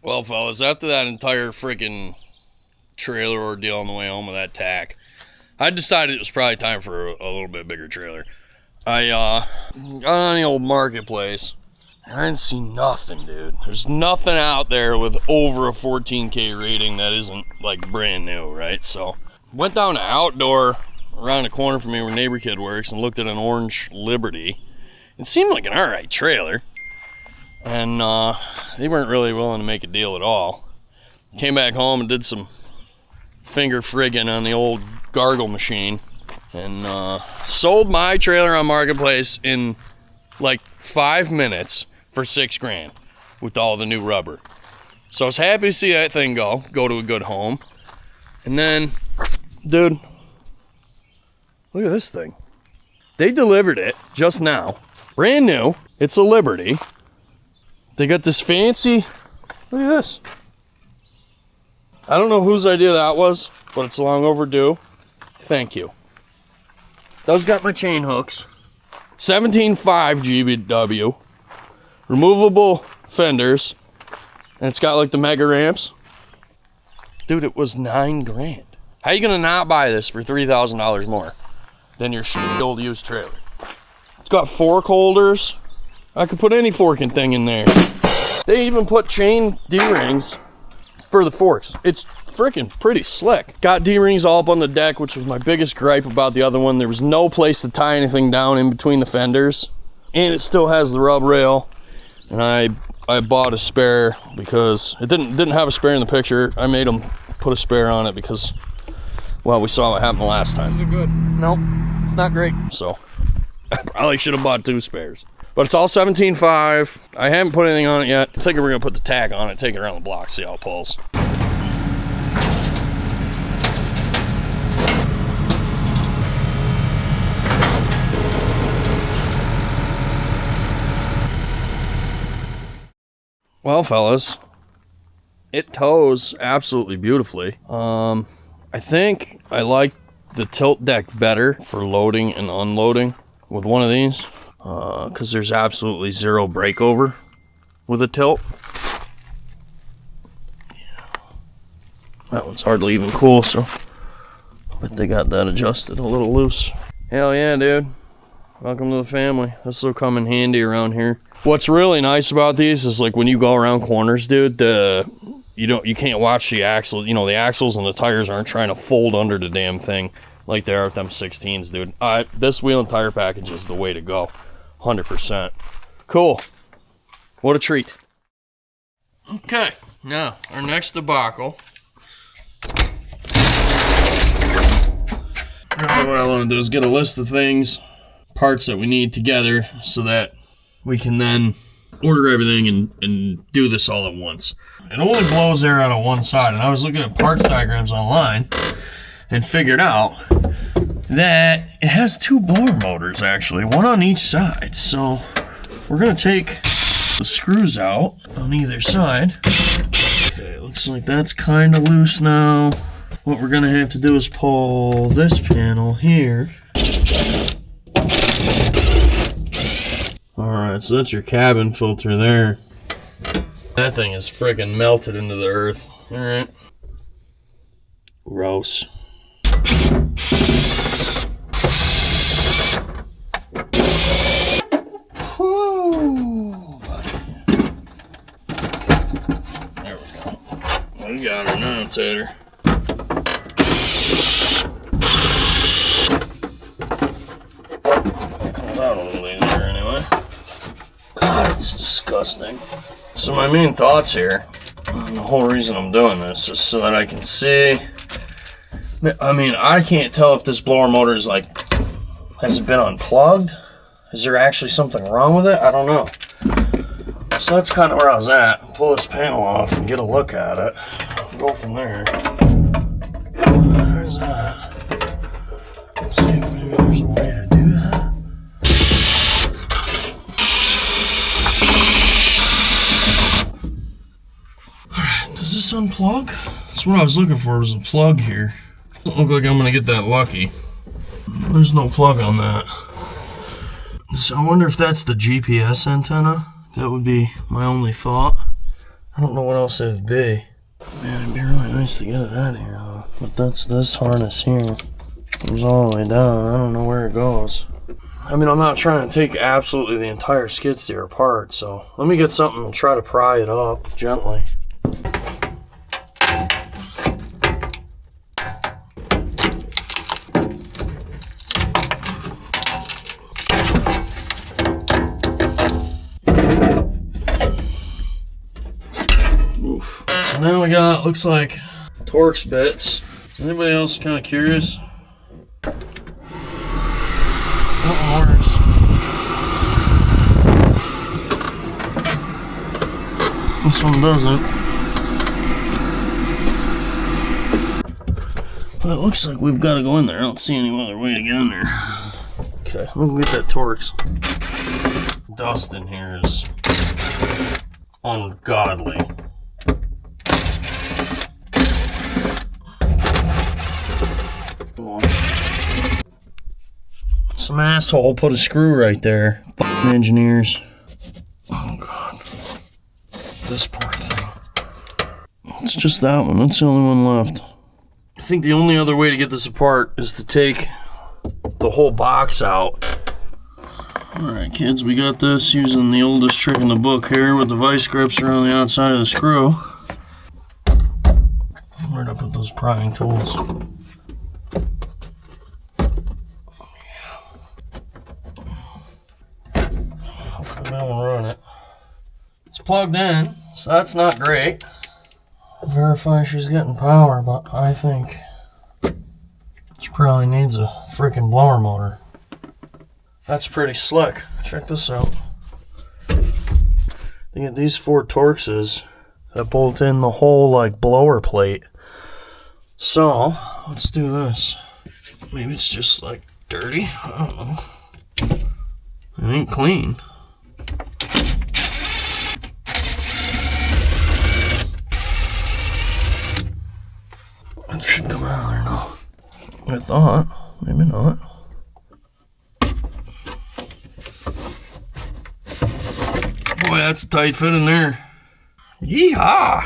Well, fellas, after that entire freaking trailer ordeal on the way home with that tack, I decided it was probably time for a little bit bigger trailer. I got on the old marketplace, and I didn't see nothing, dude. There's nothing out there with over a 14K rating that isn't like brand new, right? So went down to Outdoor around the corner from me where Neighbor Kid works and looked at an orange Liberty. It seemed like an alright trailer. And they weren't really willing to make a deal at all. Came back home and did some finger friggin' on the old gargle machine. And sold my trailer on Marketplace in like 5 minutes for $6,000 with all the new rubber. So I was happy to see that thing go to a good home. And then, dude, look at this thing. They delivered it just now. Brand new. It's a Liberty. They got this fancy, look at this. I don't know whose idea that was, but it's long overdue. Thank you. Those got my chain hooks. 17.5 GBW. Removable fenders. And it's got like the mega ramps. Dude, it was $9,000. How you gonna not buy this for $3,000 more than your shitty old used trailer? It's got fork holders. I could put any forking thing in there. They even put chain D-rings for the forks. It's freaking pretty slick. Got D-rings all up on the deck, which was my biggest gripe about the other one. There was no place to tie anything down in between the fenders. And it still has the rub rail. And I bought a spare because it didn't have a spare in the picture. I made them put a spare on it because, well, we saw what happened the last time. These are good. Nope, it's not great. So I probably should have bought 2 spares. But it's all 17.5. I haven't put anything on it yet. I think we're gonna put the tag on it, take it around the block, see how it pulls. Well, fellas, it tows absolutely beautifully. I think I like the tilt deck better for loading and unloading with one of these. Because there's absolutely zero breakover with a tilt. Yeah. That one's hardly even cool, so I bet they got that adjusted a little loose. Hell yeah, dude. Welcome to the family. This will come in handy around here. What's really nice about these is like when you go around corners, dude, you can't watch the axle. You know, the axles and the tires aren't trying to fold under the damn thing like they are with them 16s, dude. This wheel and tire package is the way to go. 100%. Cool. What a treat. Okay, now our next debacle. Really what I want to do is get a list of things, parts that we need together so that we can then order everything and do this all at once. It only blows air out of one side, and I was looking at parts diagrams online and figured out that it has 2 blower motors, actually, one on each side. So we're gonna take the screws out on either side. Okay, looks like that's kind of loose now. What we're gonna have to do is pull this panel here. Alright, so that's your cabin filter there. That thing is friggin' melted into the earth. Alright. Gross. There we go. We got her now, Tater. Comes out a little easier anyway. God, it's disgusting. So my main thoughts here, the whole reason I'm doing this is so that I can see. I mean, I can't tell if this blower motor is like, has it been unplugged? Is there actually something wrong with it? I don't know. So that's kind of where I was at. Pull this panel off and get a look at it. Go from there. There's that. Let's see if maybe there's a way to do that. Alright, does this unplug? That's what I was looking for, was a plug here. Doesn't look like I'm gonna get that lucky. There's no plug on that. So I wonder if that's the GPS antenna. That would be my only thought. I don't know what else it'd be. Man, it'd be really nice to get it out of here, though. But that's this harness here. It goes all the way down. I don't know where it goes. I mean, I'm not trying to take absolutely the entire skid steer apart, so let me get something and try to pry it up gently. Oof. So now we got, looks like, Torx bits. Is anybody else kind of curious? That works. This one doesn't. But it looks like we've got to go in there. I don't see any other way to get in there. Okay, let me get that Torx. Dust in here is ungodly. Some asshole put a screw right there. F***ing engineers. Oh god. This poor thing. It's just that one. That's the only one left. I think the only other way to get this apart is to take the whole box out. Alright kids, we got this using the oldest trick in the book here with the vice grips around the outside of the screw. Right up with those prying tools. Hopefully that won't run it. It's plugged in, so that's not great. I'll verify she's getting power, but I think she probably needs a freaking blower motor. That's pretty slick. Check this out. You get these 4 Torxes that bolt in the whole like blower plate. So let's do this. Maybe it's just like dirty. I don't know. It ain't clean. It should come out of there now. I thought. Maybe not. Boy, that's a tight fit in there. Yeehaw!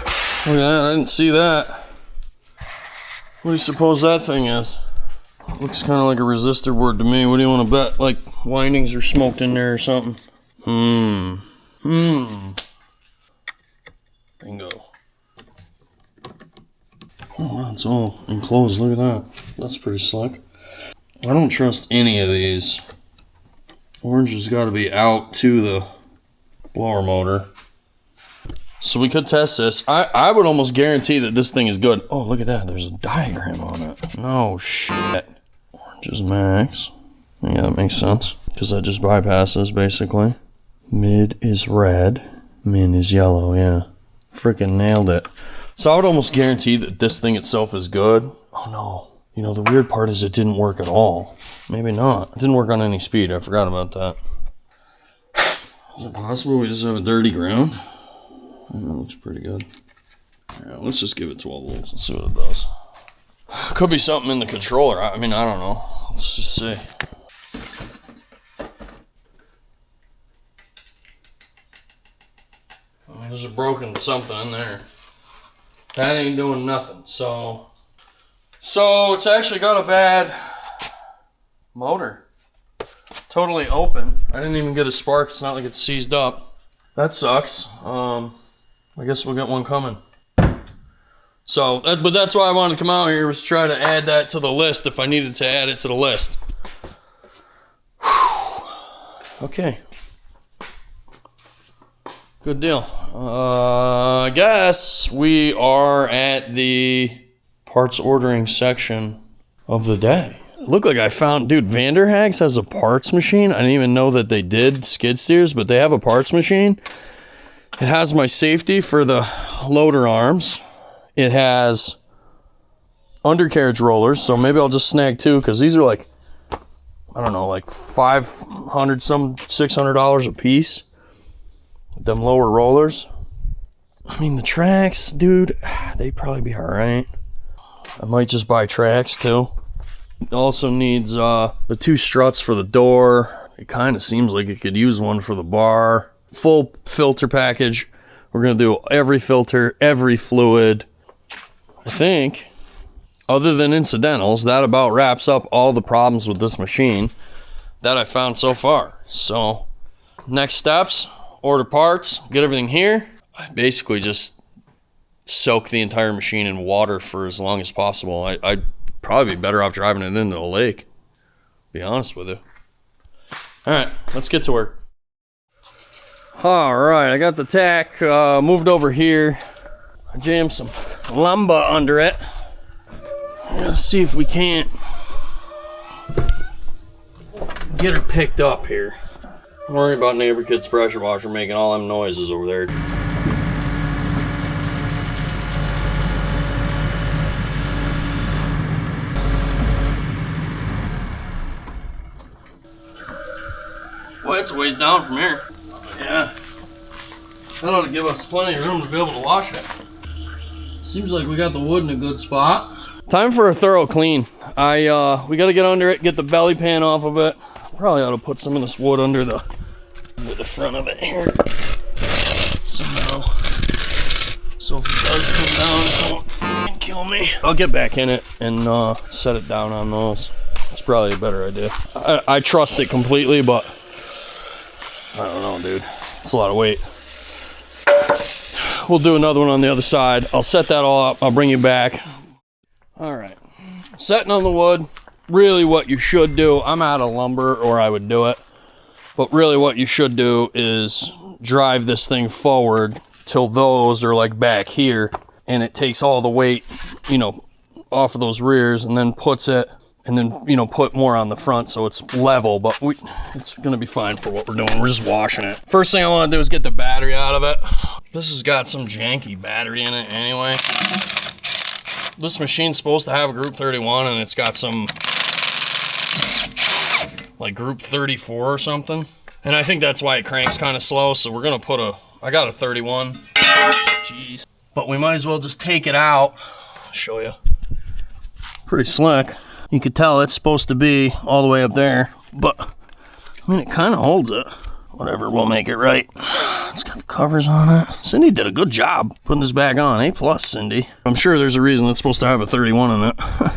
Look at that, I didn't see that. What do you suppose that thing is? Looks kind of like a resistor board to me. What do you want to bet? Like windings are smoked in there or something? Bingo. Oh, that's all enclosed. Look at that. That's pretty slick. I don't trust any of these. Orange has got to be out to the blower motor. So we could test this. I would almost guarantee that this thing is good. Oh, look at that. There's a diagram on it. No shit. Orange is max. Yeah, that makes sense. Because that just bypasses, basically. Mid is red. Min is yellow, yeah. Freaking nailed it. So I would almost guarantee that this thing itself is good. Oh no. You know, the weird part is it didn't work at all. Maybe not. It didn't work on any speed. I forgot about that. Is it possible we just have a dirty ground? That looks pretty good. Yeah, let's just give it 12 volts and see what it does. Could be something in the controller. I mean, I don't know. Let's just see. I mean, there's a broken something in there. That ain't doing nothing. So it's actually got a bad motor. Totally open. I didn't even get a spark. It's not like it's seized up. That sucks. I guess we'll get one coming. So, but that's why I wanted to come out here, was try to add that to the list if I needed to add it to the list. Whew. Okay. Good deal. I guess we are at the parts ordering section of the day. It looked like I found, dude, Vanderhags has a parts machine. I didn't even know that they did skid steers, but they have a parts machine. It has my safety for the loader arms. It has undercarriage rollers, so maybe I'll just snag 2, because these are like, I don't know, like $500 some $600 a piece. Them lower rollers. I mean, the tracks, dude, they'd probably be alright. I might just buy tracks too. It also needs the 2 struts for the door. It kind of seems like it could use one for the bar. Full filter package We're gonna do every filter, every fluid. I think, other than incidentals, that about wraps up all the problems with this machine that I found so far. So, next steps, order parts, get everything here. I basically just soak the entire machine in water for as long as possible. I'd probably be better off driving it into the lake, to be honest with you. Alright, let's get to work. Alright, I got the tack moved over here. I jammed some lumber under it. Let's see if we can't get her picked up here. Don't worry about neighbor kid's pressure washer making all them noises over there. Well, it's a ways down from here. Yeah. That ought to give us plenty of room to be able to wash it. Seems like we got the wood in a good spot. Time for a thorough clean. We gotta get under it, get the belly pan off of it. Probably ought to put some of this wood under the front of it here somehow. So if it does come down, it won't fucking kill me. I'll get back in it and set it down on those. It's probably a better idea. I trust it completely, but I don't know, dude. It's a lot of weight. We'll do another one on the other side. I'll set that all up. I'll bring you back. All right. Setting on the wood. Really what you should do, I'm out of lumber or I would do it. But really what you should do is drive this thing forward till those are like back here. And it takes all the weight, you know, off of those rears and then puts it, and then, you know, put more on the front so it's level, but it's gonna be fine for what we're doing. We're just washing it. First thing I wanna do is get the battery out of it. This has got some janky battery in it anyway. This machine's supposed to have a group 31 and it's got some like group 34 or something. And I think that's why it cranks kind of slow, so we're gonna put I got a 31. Jeez. But we might as well just take it out. I'll show you. Pretty slick. You could tell it's supposed to be all the way up there, but I mean, it kind of holds it. Whatever, we'll make it right. It's got the covers on it. Cindy did a good job putting this back on. A+, Cindy. I'm sure there's a reason it's supposed to have a 31 in it.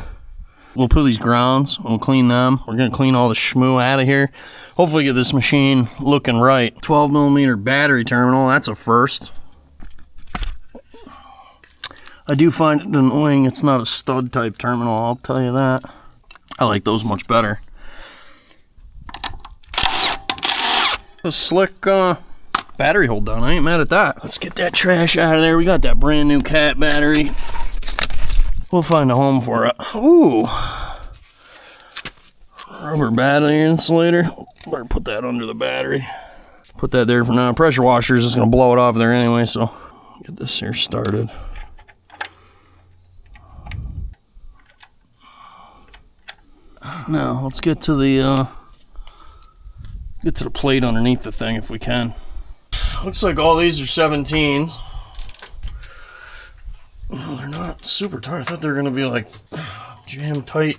We'll put these grounds, we'll clean them. We're gonna clean all the schmoo out of here. Hopefully get this machine looking right. 12mm battery terminal, that's a first. I do find it annoying it's not a stud type terminal, I'll tell you that. I like those much better. A slick battery hold down, I ain't mad at that. Let's get that trash out of there. We got that brand new cat battery. We'll find a home for it. Ooh. Rubber battery insulator. Better put that under the battery. Put that there for now. Pressure washer is just gonna blow it off there anyway, so get this here started. Now let's get to the plate underneath the thing if we can. Looks like all these are 17s. Oh, they're not super tight. I thought they were gonna be like jam tight.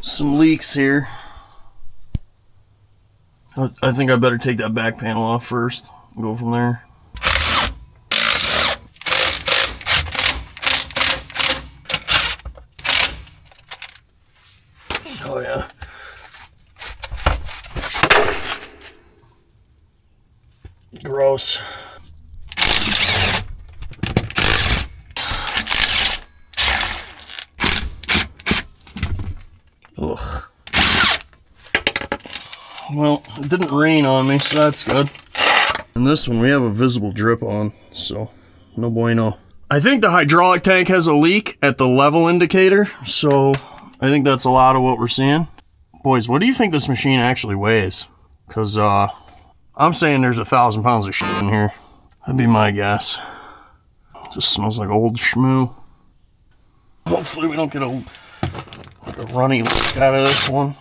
Some leaks here. I think I better take that back panel off first and go from there. Oh yeah. Gross. Ugh. Well, it didn't rain on me, so that's good. And this one we have a visible drip on, so no bueno. I think the hydraulic tank has a leak at the level indicator, so I think that's a lot of what we're seeing. Boys, what do you think this machine actually weighs? Because I'm saying there's 1,000 pounds of shit in here. That'd be my guess. It just smells like old schmoo. Hopefully we don't get a runny leak out of this one.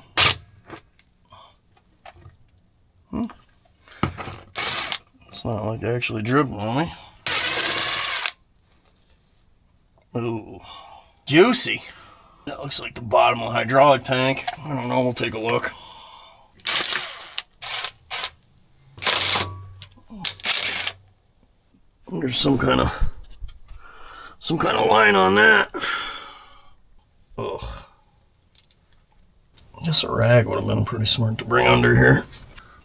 It's not like actually dripping on me. Ooh, juicy. That looks like the bottom of the hydraulic tank. I don't know, we'll take a look. There's some kind of line on that. Ugh. I guess a rag would have been pretty smart to bring under here.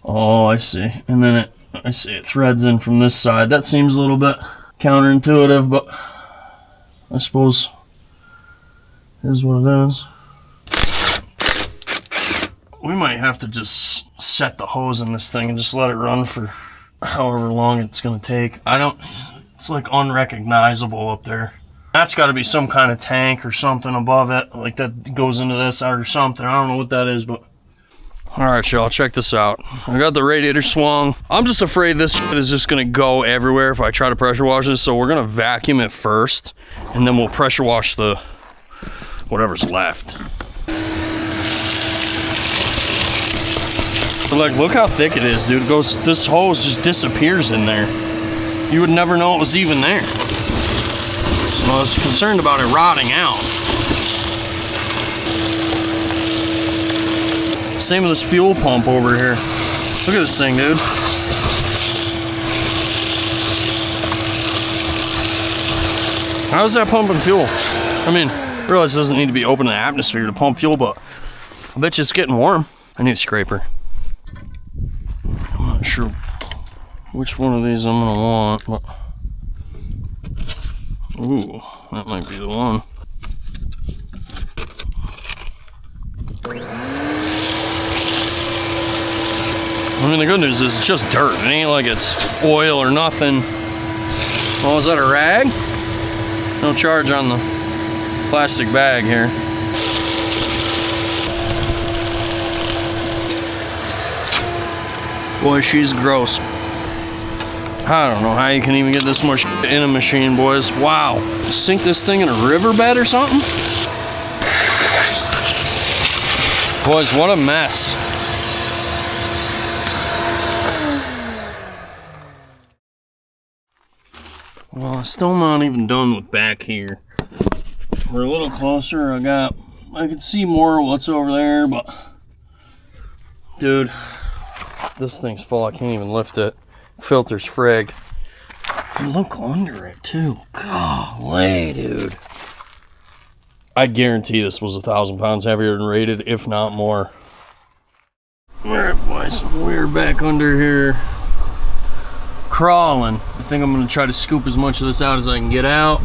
Oh, I see. And then I see it threads in from this side. That seems a little bit counterintuitive, but I suppose it is what it is. We might have to just set the hose in this thing and just let it run for however long it's gonna take. It's like unrecognizable up there. That's gotta be some kind of tank or something above it, like that goes into this or something. I don't know what that is, but. All right, y'all, check this out. I got the radiator swung. I'm just afraid this shit is just gonna go everywhere if I try to pressure wash this, so we're gonna vacuum it first, and then we'll pressure wash the whatever's left. But like, look how thick it is, dude. It goes, this hose just disappears in there. You would never know it was even there. So I was concerned about it rotting out. Same with this fuel pump over here. Look at this thing, dude. How's that pumping fuel? I mean, I realize it doesn't need to be open to the atmosphere to pump fuel, but I bet you it's getting warm. I need a scraper. I'm not sure which one of these I'm gonna want, but ooh, that might be the one. I mean, the good news is it's just dirt. It ain't like it's oil or nothing. Oh, is that a rag? No charge on the plastic bag here. Boy, she's gross. I don't know how you can even get this much in a machine, boys. Wow. Sink this thing in a riverbed or something? Boys, what a mess. Well, I'm still not even done with back here. We're a little closer. I can see more of what's over there, but dude, this thing's full. I can't even lift it. Filter's frigged. And look under it too. Golly, dude. I guarantee this was 1,000 pounds heavier than rated, if not more. Alright, boys, we're back under here. Crawling. I think I'm gonna try to scoop as much of this out as I can get out.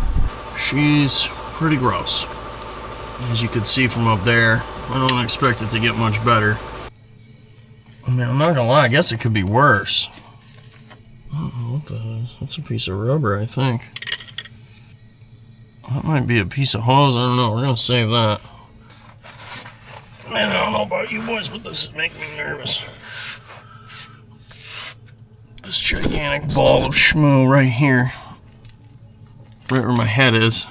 She's pretty gross. As you can see from up there, I don't expect it to get much better. I mean, I'm not gonna lie, I guess it could be worse. I don't know what that is. That's a piece of rubber, I think. That might be a piece of hose, I don't know. We're gonna save that. Man, I don't know about you boys, but this is making me nervous. This gigantic ball of schmoo right here. Right where my head is.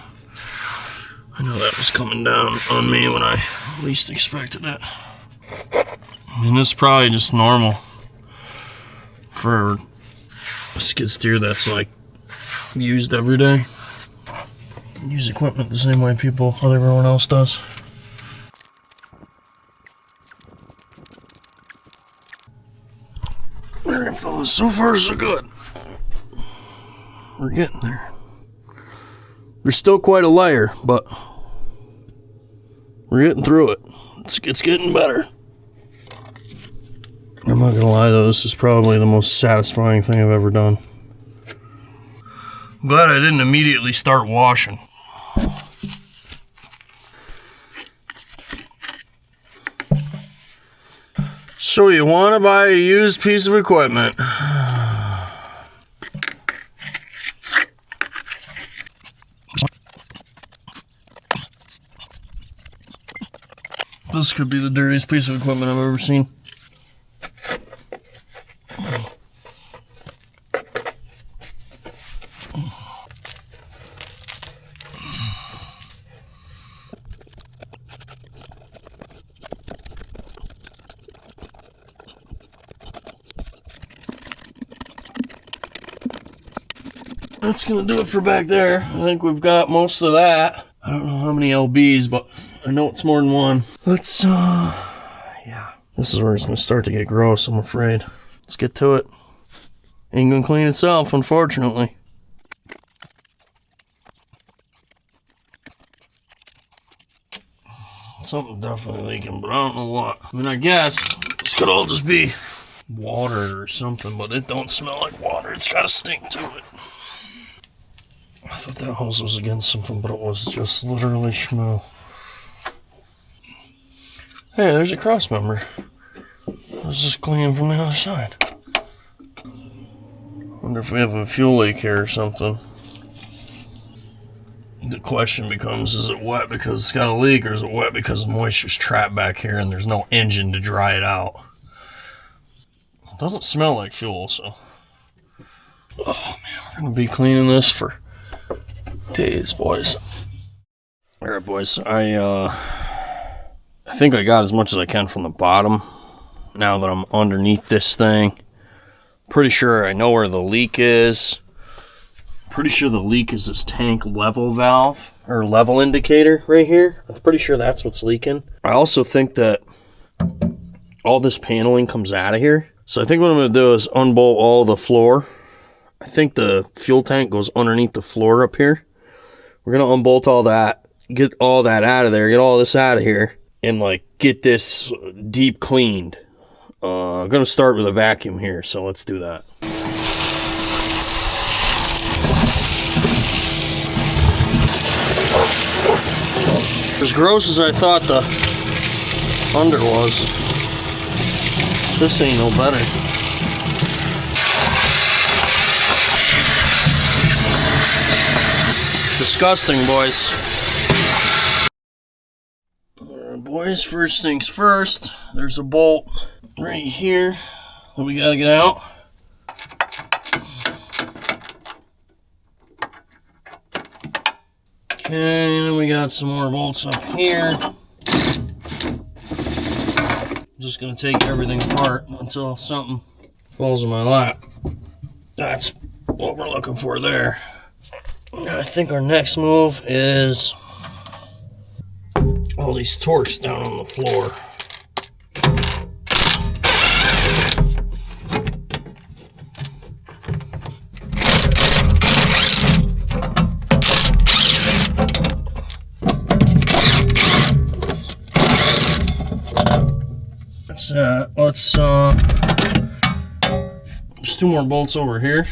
I know that was coming down on me when I least expected it. I mean, this is probably just normal for a skid steer that's like used every day. Use equipment the same way everyone else does. Alright, fellas, so far so good. We're getting there. There's still quite a layer, but we're getting through it. It's getting better. I'm not gonna lie though, this is probably the most satisfying thing I've ever done. I'm glad I didn't immediately start washing. So you want to buy a used piece of equipment. This could be the dirtiest piece of equipment I've ever seen. That's gonna do it for back there. I think we've got most of that. I don't know how many LBs, but I know it's more than one. Let's, yeah. This is where it's gonna start to get gross, I'm afraid. Let's get to it. Ain't gonna clean itself, unfortunately. Something definitely leaking, but I don't know what. I mean, I guess this could all just be water or something, but it don't smell like water. It's got a stink to it. I thought that hose was against something, but it was just literally schmoo. Hey, there's a cross member. I was just cleaning from the other side. Wonder if we have a fuel leak here or something. The question becomes, is it wet because it's got a leak, or is it wet because the moisture's trapped back here and there's no engine to dry it out? It doesn't smell like fuel, so. Oh man, we're gonna be cleaning this for days, boys. Alright, boys, I think I got as much as I can from the bottom. Now that I'm underneath this thing, pretty sure I know where the leak is. Pretty sure the leak is this tank level valve, or level indicator right here. I'm pretty sure that's what's leaking. I also think that all this paneling comes out of here. So I think what I'm going to do is unbolt all the floor. I think the fuel tank goes underneath the floor up here. We're going to unbolt all that, get all that out of there, get all this out of here, and like get this deep cleaned. I'm going to start with a vacuum here, so let's do that. As gross as I thought the under was, this ain't no better. Disgusting, boys. Alright, boys, first things first, there's a bolt right here that we gotta get out. Okay, then we got some more bolts up here. Just gonna take everything apart until something falls in my lap. That's what we're looking for there. I think our next move is all these torques down on the floor. Let's there's two more bolts over here.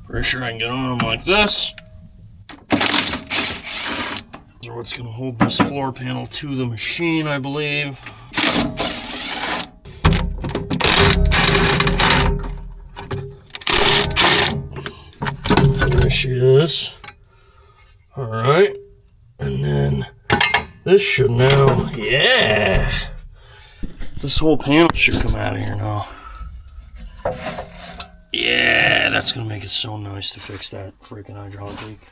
Pretty sure I can get on them like this. Those are what's going to hold this floor panel to the machine, I believe. There she is. Alright. And then this should now, yeah! This whole panel should come out of here now. Yeah, that's gonna make it so nice to fix that freaking hydraulic leak.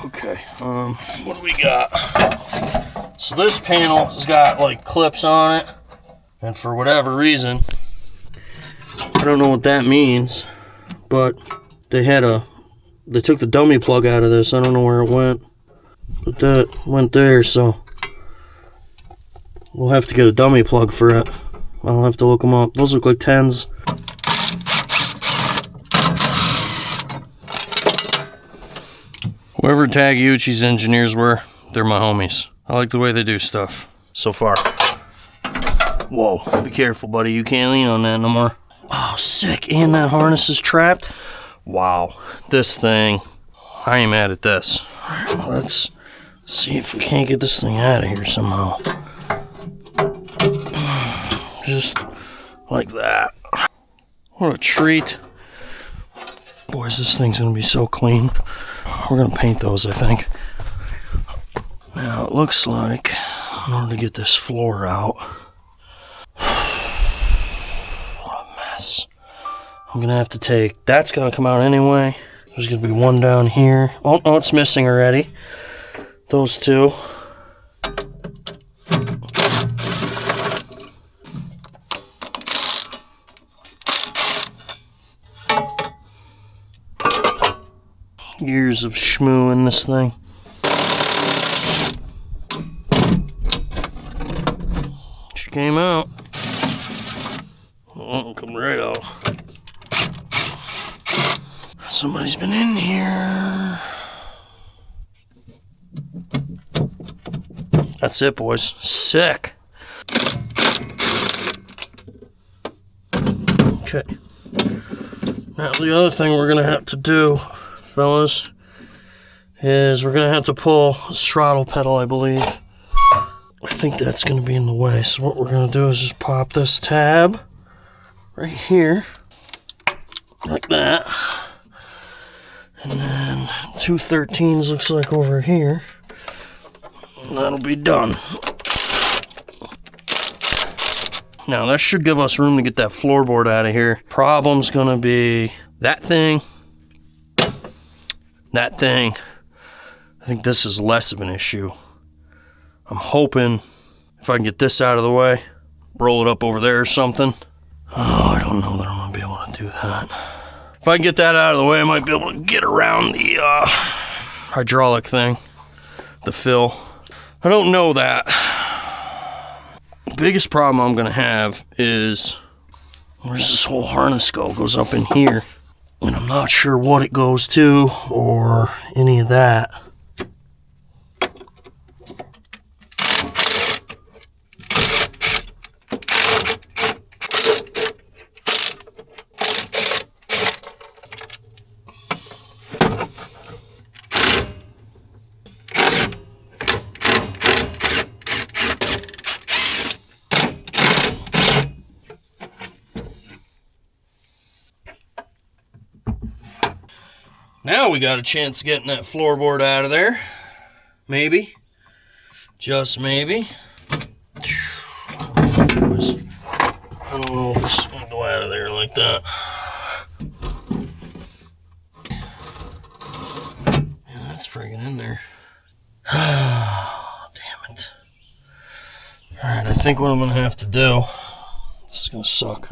Okay, what do we got? So this panel has got like clips on it, and for whatever reason, I don't know what that means, but they took the dummy plug out of this. I don't know where it went, but that went there, so we'll have to get a dummy plug for it. I'll have to look them up. Those look like 10s. Whoever Takeuchi's engineers were, they're my homies. I like the way they do stuff so far. Whoa, be careful, buddy. You can't lean on that no more. Oh, sick. And that harness is trapped. Wow, this thing. I ain't mad at this. Let's see if we can't get this thing out of here somehow. Just like that. What a treat. Boys, this thing's gonna be so clean. We're gonna paint those, I think. Now, it looks like, in order to get this floor out, what a mess. I'm gonna have to take, that's gonna come out anyway. There's gonna be one down here. Oh, no, it's missing already. Those two. Years of schmoo in this thing. She came out. Oh, come right out. Somebody's been in here. That's it, boys. Sick. Okay. Now the other thing we're gonna have to do, fellas, is we're gonna have to pull a throttle pedal, I believe. I think that's gonna be in the way. So what we're gonna do is just pop this tab right here, like that. And then 213s looks like over here. And that'll be done. Now that should give us room to get that floorboard out of here. Problem's gonna be that thing. That thing. I think this is less of an issue. I'm hoping if I can get this out of the way, roll it up over there or something. Oh, I don't know that I'm gonna be able to do that. If I can get that out of the way, I might be able to get around the hydraulic thing, the fill. I don't know that. The biggest problem I'm gonna have is, where's this whole harness go? It goes up in here. And I'm not sure what it goes to or any of that. Now we got a chance of getting that floorboard out of there. Maybe. Just maybe. I don't know if it's going to go out of there like that. Yeah, that's friggin' in there. Damn it. Alright, I think what I'm going to have to do, this is going to suck.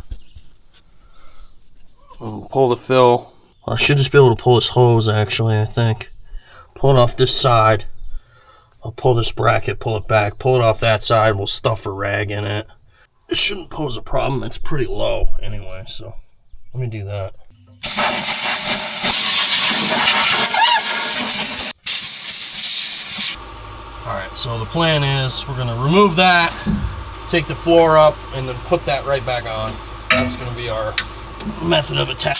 I'm going to pull the fill. I should just be able to pull this hose, actually, I think. Pull it off this side. I'll pull this bracket, pull it back, pull it off that side, we'll stuff a rag in it. It shouldn't pose a problem, it's pretty low anyway, so let me do that. Alright, so the plan is we're going to remove that, take the floor up, and then put that right back on. That's going to be our method of attack.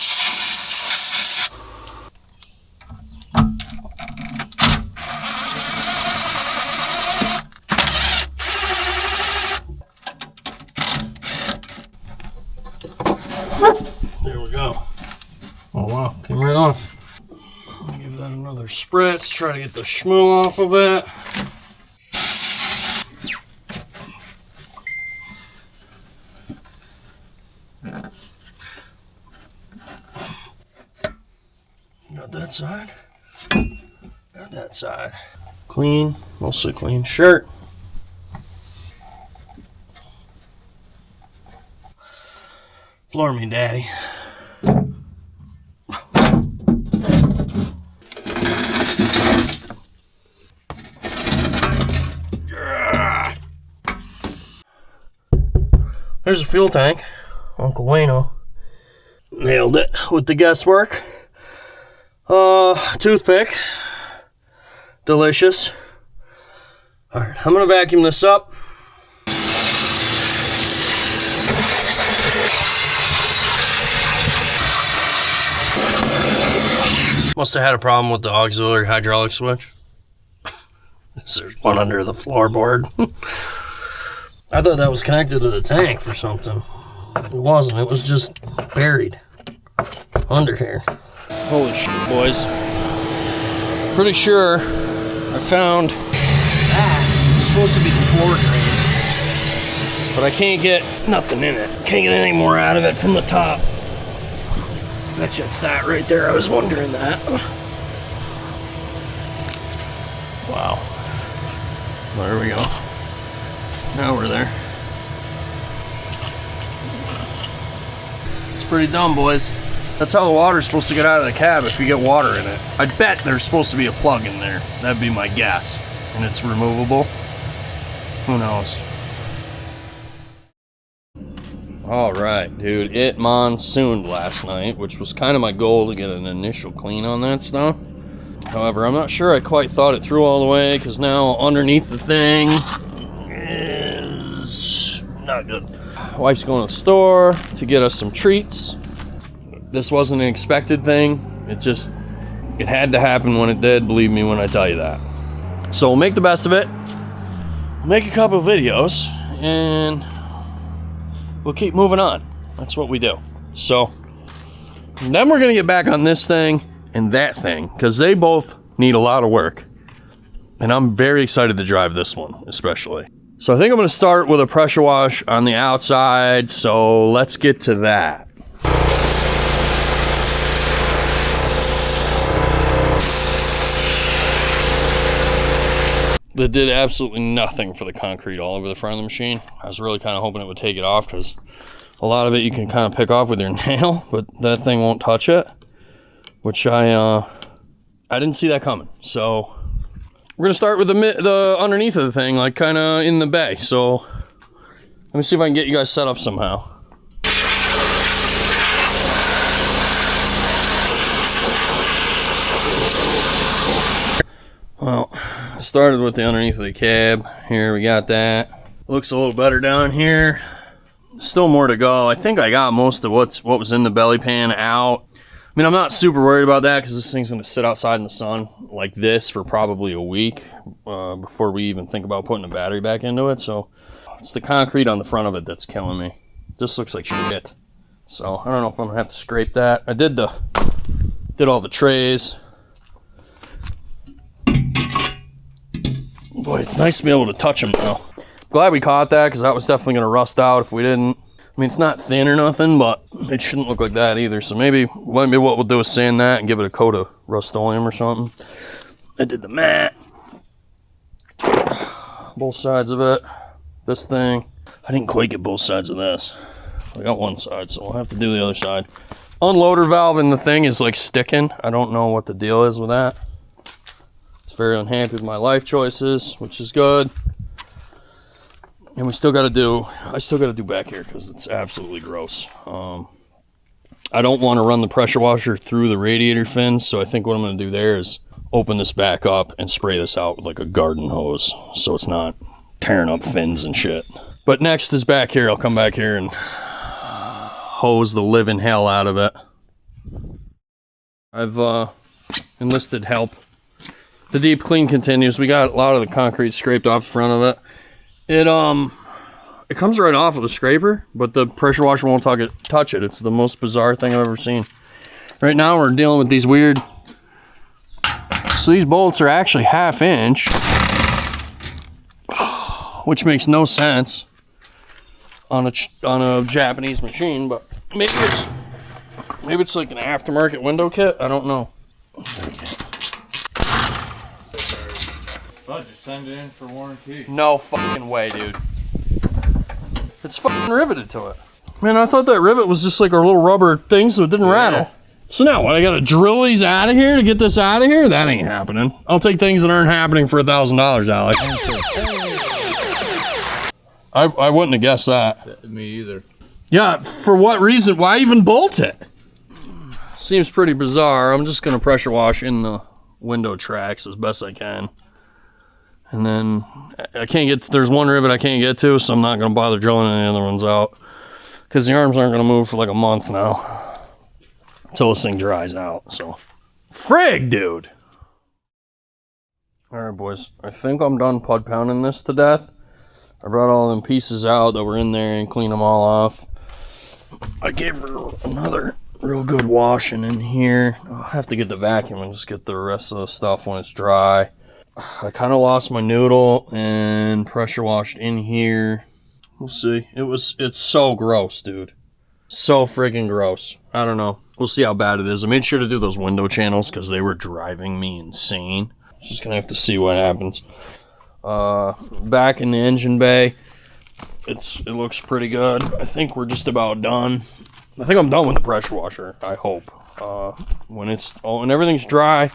There we go. Oh wow, came right off. I'll give that another spritz, try to get the schmoo off of it. Got that side. Got that side. Clean, mostly clean shirt. Floor me, daddy. There's a fuel tank. Uncle Wayno nailed it with the guesswork. Toothpick. Delicious. Alright, I'm gonna vacuum this up. Must have had a problem with the auxiliary hydraulic switch. There's one under the floorboard. I thought that was connected to the tank for something. It wasn't, it was just buried under here. Holy shit, boys. Pretty sure I found that. It's supposed to be the floor drain. But I can't get nothing in it. Can't get any more out of it from the top. Betcha it's that right there. I was wondering that. Wow. Well, there we go. Now we're there. It's pretty dumb, boys. That's how the water's supposed to get out of the cab if you get water in it. I bet there's supposed to be a plug in there. That'd be my guess. And it's removable. Who knows? Alright, dude. It monsooned last night, which was kind of my goal to get an initial clean on that stuff. However, I'm not sure I quite thought it through all the way, because now underneath the thing, good. Wife's going to the store to get us some treats. This wasn't an expected thing. It had to happen when it did, believe me when I tell you that. So we'll make the best of it. We'll make a couple of videos, and we'll keep moving on. That's what we do. So then we're gonna get back on this thing and that thing, because they both need a lot of work. And I'm very excited to drive this one, especially. So I think I'm gonna start with a pressure wash on the outside, so let's get to that. That did absolutely nothing for the concrete all over the front of the machine. I was really kind of hoping it would take it off, because a lot of it you can kind of pick off with your nail, but that thing won't touch it, which I didn't see that coming. So we're gonna start with the underneath of the thing, like kind of in the bay. So let me see if I can get you guys set up somehow. Well, I started with the underneath of the cab. Here we got that. Looks a little better down here. Still more to go. I think I got most of what was in the belly pan out. I mean, I'm not super worried about that because this thing's going to sit outside in the sun like this for probably a week before we even think about putting a battery back into it. So it's the concrete on the front of it that's killing me. This looks like shit. So I don't know if I'm going to have to scrape that. I did all the trays. Boy, it's nice to be able to touch them now. Glad we caught that, because that was definitely going to rust out if we didn't. I mean, it's not thin or nothing, but it shouldn't look like that either. So maybe what we'll do is sand that and give it a coat of Rust-Oleum or something. I did the mat. Both sides of it. This thing. I didn't quite get both sides of this. I got one side, so we'll have to do the other side. Unloader valve in the thing is like sticking. I don't know what the deal is with that. It's very unhappy with my life choices, which is good. And I still got to do back here because it's absolutely gross. I don't want to run the pressure washer through the radiator fins, so I think what I'm going to do there is open this back up and spray this out with like a garden hose so it's not tearing up fins and shit. But next is back here. I'll come back here and hose the living hell out of it. I've enlisted help. The deep clean continues. We got a lot of the concrete scraped off the front of it. It comes right off with a scraper, but the pressure washer won't touch it. It's the most bizarre thing I've ever seen. Right now we're dealing with these weird... So these bolts are actually 1/2 inch, which makes no sense on a Japanese machine, but maybe it's like an aftermarket window kit. I don't know. Well, just send it in for warranty. No fucking way, dude. It's fucking riveted to it. Man, I thought that rivet was just like a little rubber thing so it didn't rattle. So now what, I gotta drill these out of here to get this out of here? That ain't happening. I'll take things that aren't happening for $1,000, Alex. I wouldn't have guessed that. Me either. Yeah, for what reason? Why even bolt it? Seems pretty bizarre. I'm just gonna pressure wash in the window tracks as best I can. And then I can't get, there's one rivet I can't get to, so I'm not going to bother drilling any other ones out. Because the arms aren't going to move for like a month now. Until this thing dries out, so. Frig, dude! Alright, boys. I think I'm done pud pounding this to death. I brought all them pieces out that were in there and cleaned them all off. I gave her another real good washing in here. I'll have to get the vacuum and just get the rest of the stuff when it's dry. I kind of lost my noodle and pressure washed in here. We'll see. It's so gross, dude. So friggin' gross. I don't know. We'll see how bad it is. I made sure to do those window channels because they were driving me insane. Just gonna have to see what happens. Back in the engine bay, it looks pretty good. I think we're just about done. I think I'm done with the pressure washer. I hope. When everything's dry.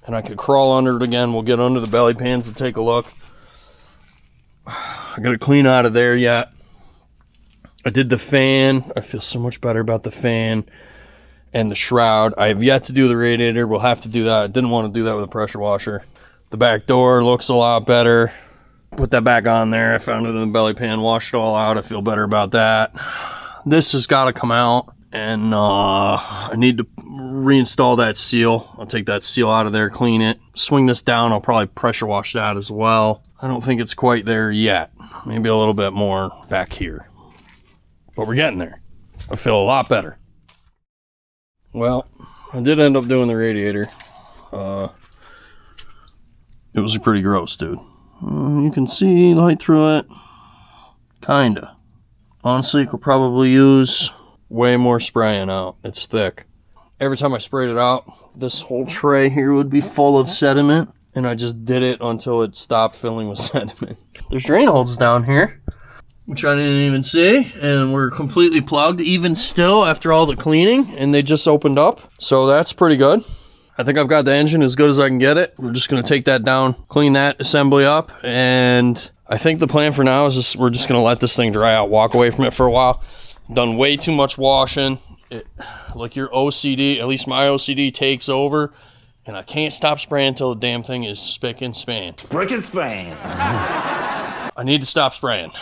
And I could crawl under it again. We'll get under the belly pans and take a look. I gotta clean out of there yet. I did the fan. I feel so much better about the fan and the shroud. I have yet to do the radiator. We'll have to do that. I didn't want to do that with a pressure washer. The back door looks a lot better. Put that back on there. I found it in the belly pan, washed it all out. I feel better about that. This has got to come out, and I need to reinstall that seal. I'll take that seal out of there, clean it, swing this down. I'll probably pressure wash that as well. I don't think it's quite there yet. Maybe a little bit more back here, but we're getting there. I feel a lot better. Well, I did end up doing the radiator. It was pretty gross, dude. You can see light through it. Kinda. Honestly, you could probably use way more spraying out. It's thick. Every time I sprayed it out, this whole tray here would be full of sediment, and I just did it until it stopped filling with sediment. There's drain holes down here, which I didn't even see, and we're completely plugged even still after all the cleaning, and they just opened up. So that's pretty good. I think I've got the engine as good as I can get it. We're just going to take that down, clean that assembly up, and I think the plan for now is just we're just going to let this thing dry out, walk away from it for a while. Done way too much washing. Like your OCD, at least my OCD, takes over, and I can't stop spraying until the damn thing is spick and span. Spick and span. I need to stop spraying.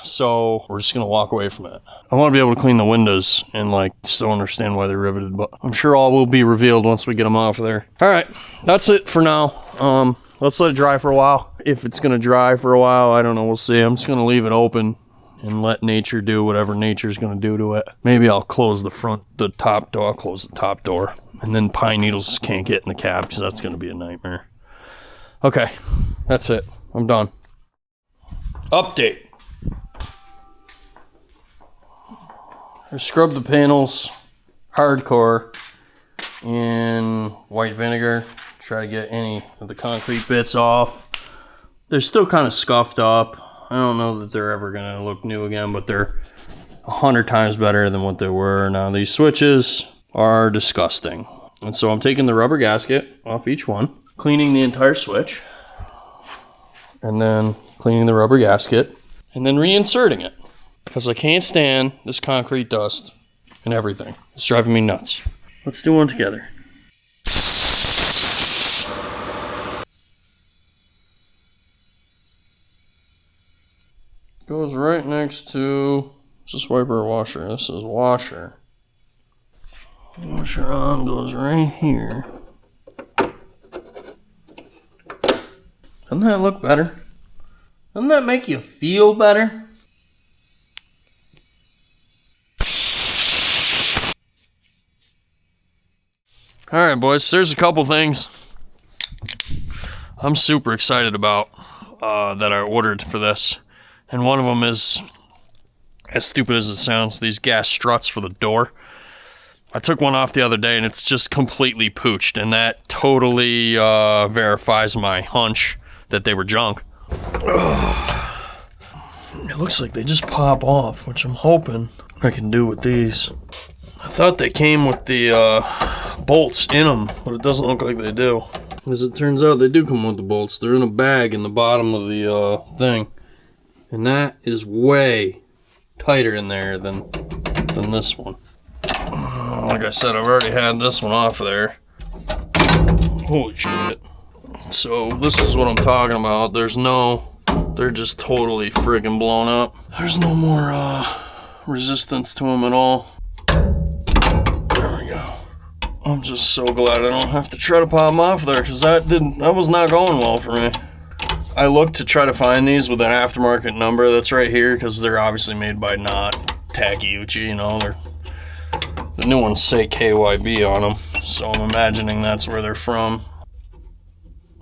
So we're just gonna walk away from it. I want to be able to clean the windows and like still understand why they're riveted, but I'm sure all will be revealed once we get them off of there. All right, that's it for now. Let's let it dry for a while. If it's gonna dry for a while, I don't know. We'll see. I'm just gonna leave it open and let nature do whatever nature's gonna do to it. Maybe I'll close the top door. I'll close the top door, and then pine needles can't get in the cab because that's gonna be a nightmare. Okay, that's it. I'm done. Update. I scrubbed the panels hardcore in white vinegar. Try to get any of the concrete bits off. They're still kind of scuffed up. I don't know that they're ever going to look new again, but they're 100 times better than what they were. Now these switches are disgusting. And so I'm taking the rubber gasket off each one, cleaning the entire switch, and then cleaning the rubber gasket, and then reinserting it. Because I can't stand this concrete dust and everything. It's driving me nuts. Let's do one together. Goes right next to, is this wiper or washer? This is washer. Washer on goes right here. Doesn't that look better? Doesn't that make you feel better? Alright boys, there's a couple things I'm super excited about that I ordered for this. And one of them is, as stupid as it sounds, these gas struts for the door. I took one off the other day and it's just completely pooched, and that totally verifies my hunch that they were junk. It looks like they just pop off, which I'm hoping I can do with these. I thought they came with the bolts in them, but it doesn't look like they do. As it turns out, they do come with the bolts. They're in a bag in the bottom of the thing. And that is way tighter in there than this one. Like I said, I've already had this one off of there. Holy shit. So this is what I'm talking about. They're just totally friggin' blown up. There's no more resistance to them at all. There we go. I'm just so glad I don't have to try to pop them off there, because that was not going well for me. I looked to try to find these with an aftermarket number that's right here, because they're obviously made by not Takeuchi, you know. The new ones say KYB on them, so I'm imagining that's where they're from.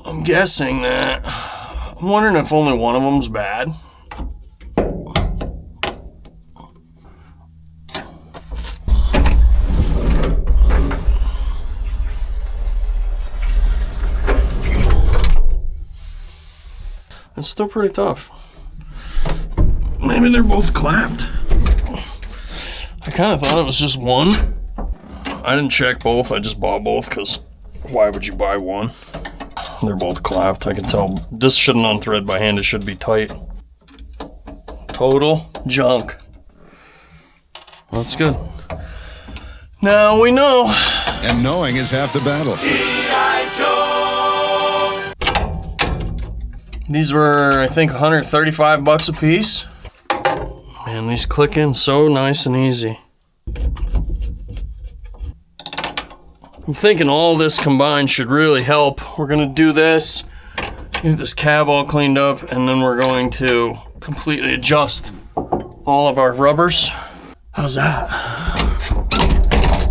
I'm guessing that. I'm wondering if only one of them's bad. It's still pretty tough. Maybe they're both clapped. I kind of thought it was just one. I didn't check both. I just bought both because why would you buy one? They're both clapped. I can tell. This shouldn't unthread by hand. It should be tight. Total junk. That's good. Now we know. And knowing is half the battle. These were, I think, 135 bucks a piece. Man, these click in so nice and easy. I'm thinking all this combined should really help. We're gonna do this, get this cab all cleaned up, and then we're going to completely adjust all of our rubbers. How's that?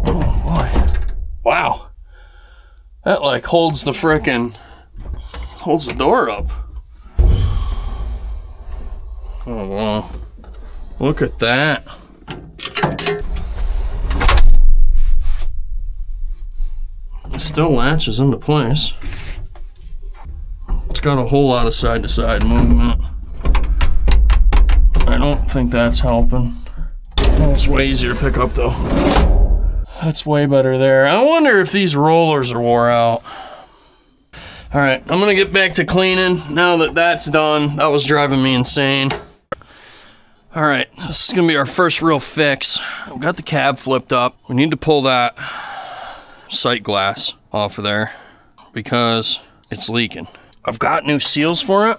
Oh boy. Wow. That like holds the door up. Oh wow. Look at that. It still latches into place. It's got a whole lot of side-to-side movement. I don't think that's helping. Oh, it's way easier to pick up though. That's way better there. I wonder if these rollers are wore out. Alright, I'm gonna get back to cleaning now that that's done. That was driving me insane. Alright, this is gonna be our first real fix. I've got the cab flipped up. We need to pull that sight glass off of there because it's leaking. I've got new seals for it.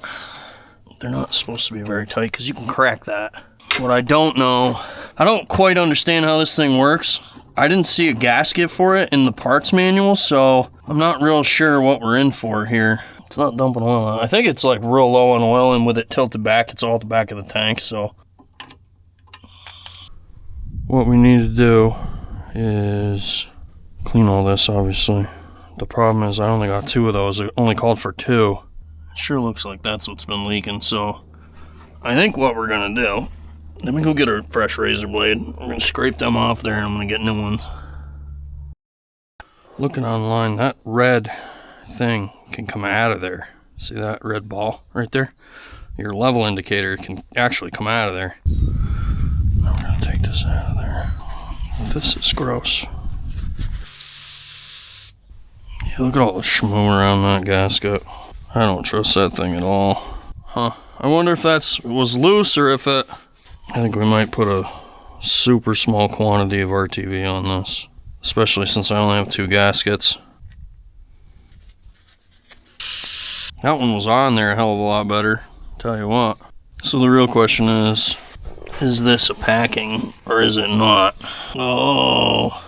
They're not supposed to be very tight because you can crack that. What I don't know, I don't quite understand how this thing works. I didn't see a gasket for it in the parts manual, so I'm not real sure what we're in for here. It's not dumping oil on. I think it's like real low on oil, and with it tilted back, it's all at the back of the tank, so. What we need to do is clean all this, obviously. The problem is I only got 2 of those. It only called for 2. It sure looks like that's what's been leaking, so I think what we're gonna do, let me go get a fresh razor blade. I'm gonna scrape them off there and I'm gonna get new ones. Looking online, that red thing can come out of there. See that red ball right there? Your level indicator can actually come out of there. Now we're gonna take this out of there. This is gross. Yeah, look at all the schmoo around that gasket. I don't trust that thing at all. Huh. I wonder if that was loose or if it... I think we might put a super small quantity of RTV on this. Especially since I only have 2 gaskets. That one was on there a hell of a lot better. Tell you what. So the real question is this a packing or is it not? Oh.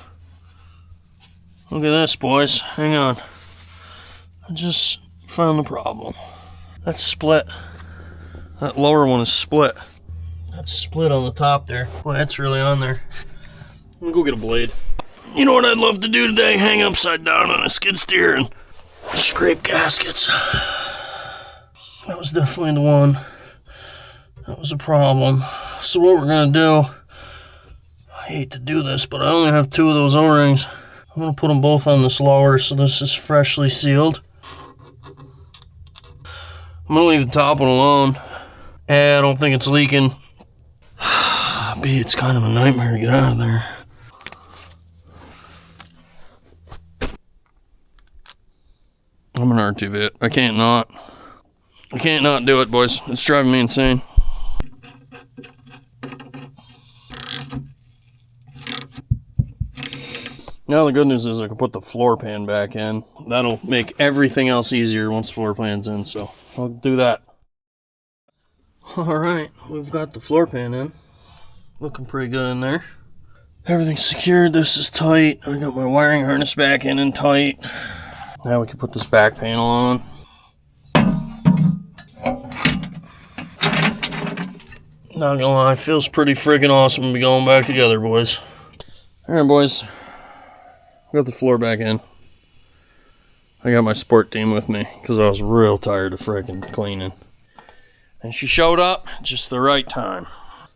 Look at this, boys. Hang on. I just found the problem. That's split. That lower one is split. That's split on the top there. Boy, that's really on there. I'm gonna go get a blade. You know what I'd love to do today? Hang upside down on a skid steer and scrape gaskets. That was definitely the one. That was a problem. So what we're gonna do, I hate to do this, but I only have 2 of those O-rings. I'm gonna put them both on this lower so this is freshly sealed. I'm gonna leave the top one alone. I don't think it's leaking. B, it's kind of a nightmare to get out of there. I'm an RTV it. I can't not do it, boys. It's driving me insane. Now the good news is I can put the floor pan back in. That'll make everything else easier once floor pan's in, so I'll do that. Alright, we've got the floor pan in. Looking pretty good in there. Everything's secured, this is tight. I got my wiring harness back in and tight. Now we can put this back panel on. Not gonna lie, it feels pretty freaking awesome to be going back together, boys. Alright, boys. Got the floor back in. I got my sport team with me because I was real tired of freaking cleaning. And she showed up just the right time.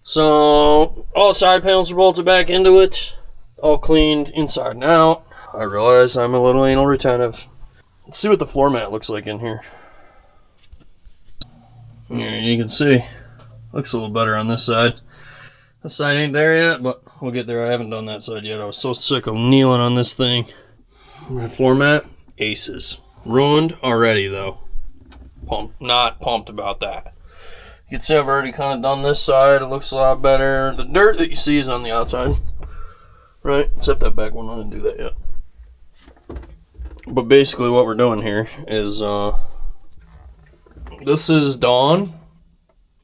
So, all side panels are bolted back into it. All cleaned inside and out. I realize I'm a little anal retentive. Let's see what the floor mat looks like in here. Yeah, you can see. Looks a little better on this side. This side ain't there yet, but we'll get there. I haven't done that side yet. I was so sick of kneeling on this thing. My floor mat, aces. Ruined already, though. Not pumped about that. You can see I've already kind of done this side. It looks a lot better. The dirt that you see is on the outside. Right? Except that back one. I didn't do that yet. But basically what we're doing here is you This is Dawn.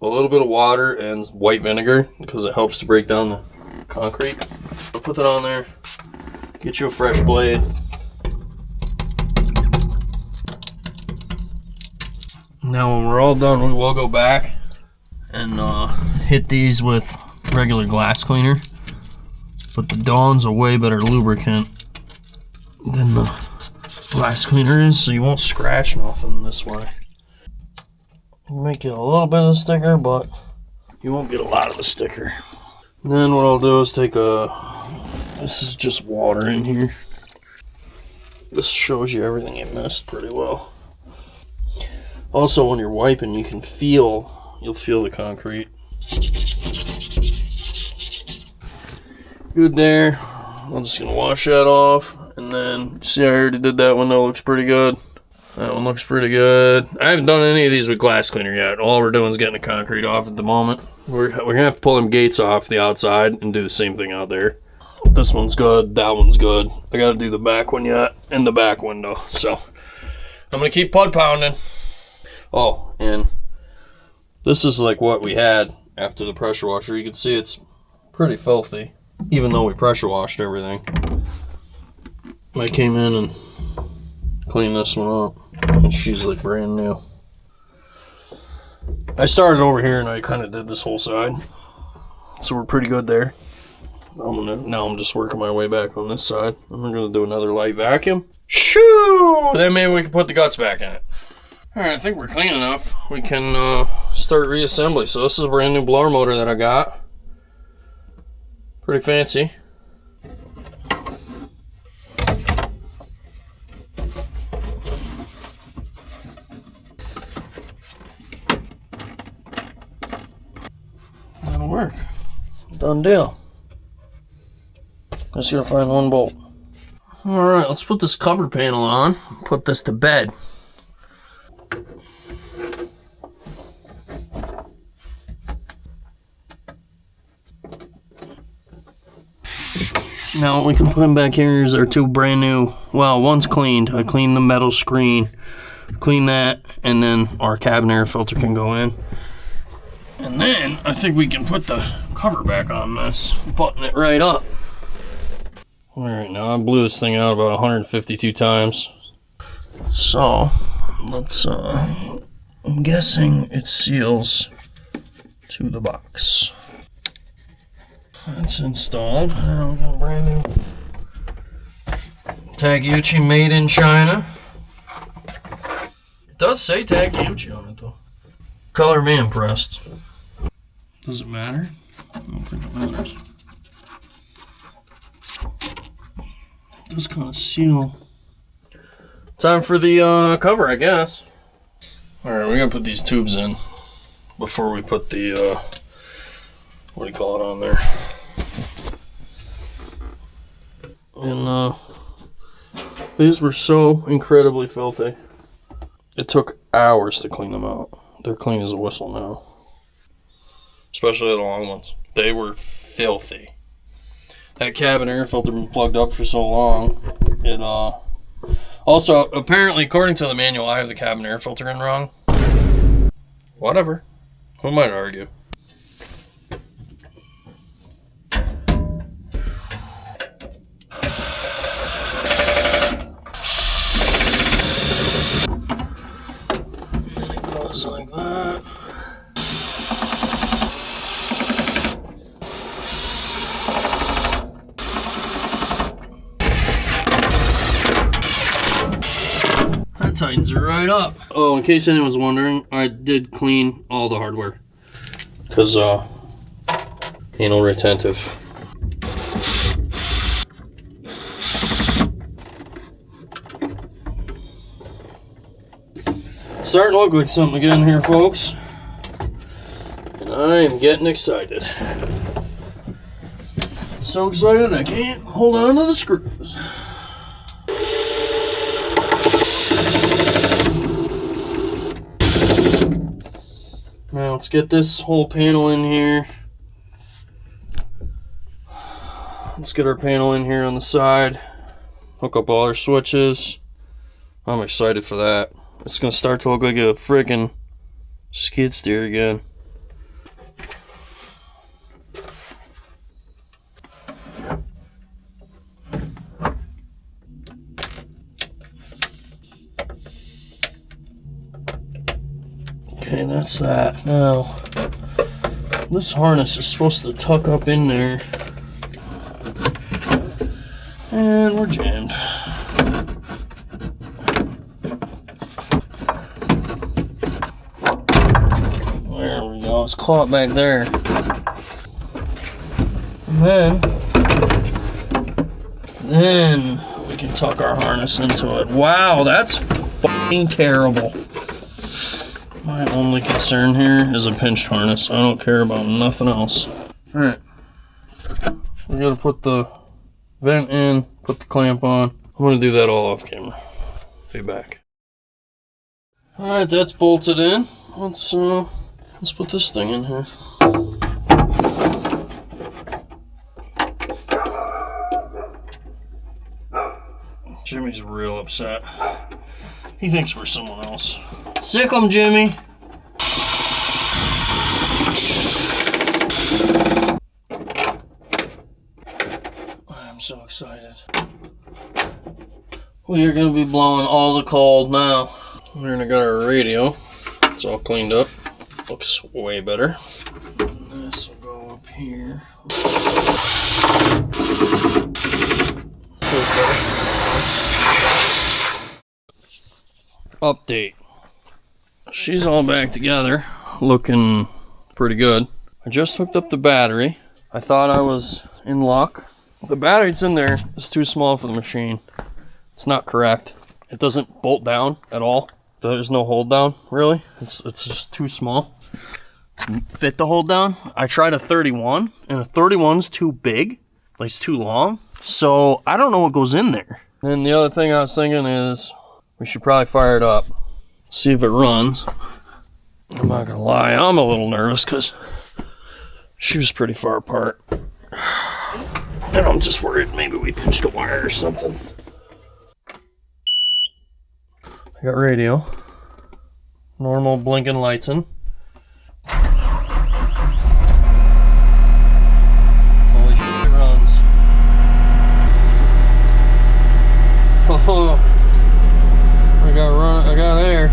A little bit of water and white vinegar because it helps to break down the concrete. So put that on there. Get you a fresh blade. Now when we're all done, we will go back and hit these with regular glass cleaner. But the Dawn's a way better lubricant than the glass cleaner is, so you won't scratch nothing this way. You might get a little bit of the sticker, but you won't get a lot of the sticker. And then what I'll do is take this is just water in here. This shows you everything you missed pretty well. Also, when you're wiping, you'll feel the concrete. Good there. I'm just gonna wash that off, and then see, I already did that one. That looks pretty good. That one looks pretty good. I haven't done any of these with glass cleaner yet. All we're doing is getting the concrete off at the moment. We're gonna have to pull them gates off the outside and do the same thing out there. This one's good. That one's good. I gotta do the back one yet and the back window. So I'm gonna keep pud pounding. Oh, and this is like what we had after the pressure washer. You can see it's pretty filthy, even though we pressure washed everything. I came in and cleaned this one up, and she's like brand new. I started over here and I kind of did this whole side, so we're pretty good there. Now I'm just working my way back on this side, and we're gonna do another light vacuum. Shoo! Then maybe we can put the guts back in it. All right, I think we're clean enough. We can start reassembly. So this is a brand new blower motor that I got. Pretty fancy. That'll work. Done deal. Just gotta find one bolt. All right, let's put this cover panel on. Put this to bed. Now we can put them back here. Here's our two brand new, well, one's cleaned. I cleaned the metal screen, clean that, and then our cabin air filter can go in. And then I think we can put the cover back on this, button it right up. All right, now I blew this thing out about 152 times. So let's, I'm guessing it seals to the box. That's installed. Now we got a brand new takeuchi made in China. It does say takeuchi on it though. Color me impressed. Does it matter? I don't think it matters. It does kind of seal. Time for the cover, I guess. Alright, we're gonna put these tubes in before we put the what do you call it on there? And these were so incredibly filthy. It took hours to clean them out. They're clean as a whistle now. Especially the long ones. They were filthy. That cabin air filter been plugged up for so long. It also, apparently, according to the manual, I have the cabin air filter in wrong. Whatever. Who might argue? Like that. That tightens it right up. Oh, in case anyone's wondering, I did clean all the hardware because anal retentive. Starting to look like something again here, folks. And I am getting excited. So excited I can't hold on to the screws. Now let's get this whole panel in here. Let's get our panel in here on the side. Hook up all our switches. I'm excited for that. It's gonna start to look like a friggin' Skid steer again. Okay, that's that. Now, this harness is supposed to tuck up in there. And we're jammed. There we go. It's caught back there. And then we can tuck our harness into it. Wow, that's fucking terrible. My only concern here is a pinched harness. I don't care about nothing else. Alright. We gotta put the vent in, put the clamp on. I'm gonna do that all off camera. Be back. Alright, that's bolted in. Let's put this thing in here. Jimmy's real upset. He thinks we're someone else. Sick 'em, Jimmy. I'm so excited. We are going to be blowing all the cold now. We're going to get our radio. It's all cleaned up. Looks way better. This will go up here. Feels better. Update. She's all back together, looking pretty good. I just hooked up the battery. I thought I was in luck. The battery that's in there is too small for the machine. It's not correct. It doesn't bolt down at all. There's no hold down, really. It's just too small to fit the hold down. I tried a 31, and a 31's too big. Like, it's too long. So, I don't know what goes in there. And the other thing I was thinking is we should probably fire it up. See if it runs. I'm not gonna lie, I'm a little nervous because she was pretty far apart. And I'm just worried maybe we pinched a wire or something. I got radio. Normal blinking lights in. Holy shit, it runs. Oh, I got air.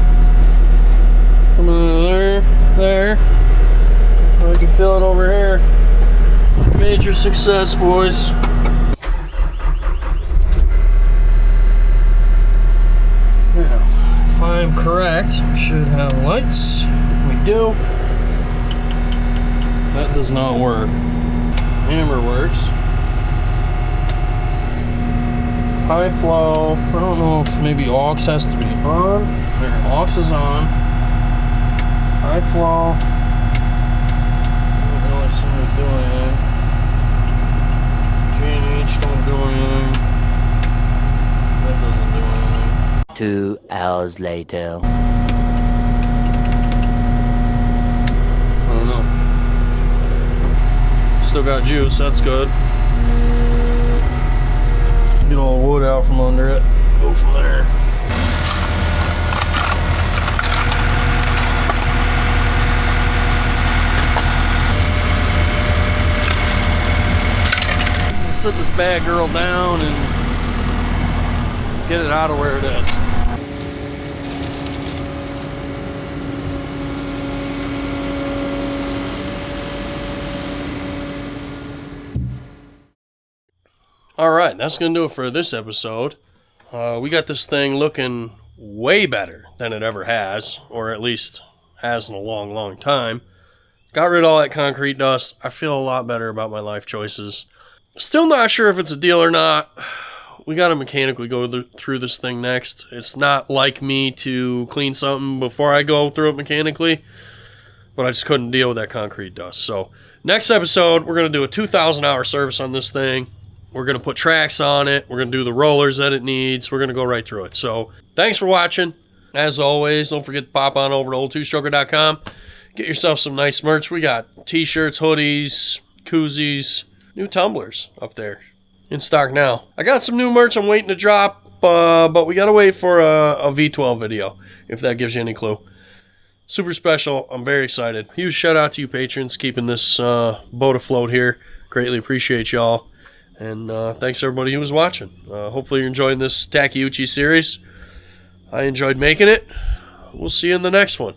Coming in there. I can feel it over here. Major success, boys. Now, if I'm correct, we should have lights. We do. That does not work. Hammer works. High flow. I don't know if maybe aux has to be on. There, aux is on. High flow. I don't really seem to do anything. G&H don't do anything. That doesn't do anything. 2 hours later. I don't know. Still got juice, that's good. Get all the wood out from under it. Go from there. Just set this bad girl down and get it out of where it is. Alright, that's going to do it for this episode. We got this thing looking way better than it ever has, or at least has in a long, long time. Got rid of all that concrete dust. I feel a lot better about my life choices. Still not sure if it's a deal or not. We got to mechanically go through this thing next. It's not like me to clean something before I go through it mechanically, but I just couldn't deal with that concrete dust. So, next episode, we're going to do a 2,000-hour service on this thing. We're going to put tracks on it. We're going to do the rollers that it needs. We're going to go right through it. So, thanks for watching. As always, don't forget to pop on over to old2stroker.com. Get yourself some nice merch. We got t-shirts, hoodies, koozies, new tumblers up there in stock now. I got some new merch I'm waiting to drop, but we got to wait for a V12 video, if that gives you any clue. Super special. I'm very excited. Huge shout out to you patrons keeping this boat afloat here. Greatly appreciate y'all. And thanks to everybody who was watching. Hopefully you're enjoying this takeuchi series. I enjoyed making it. We'll see you in the next one.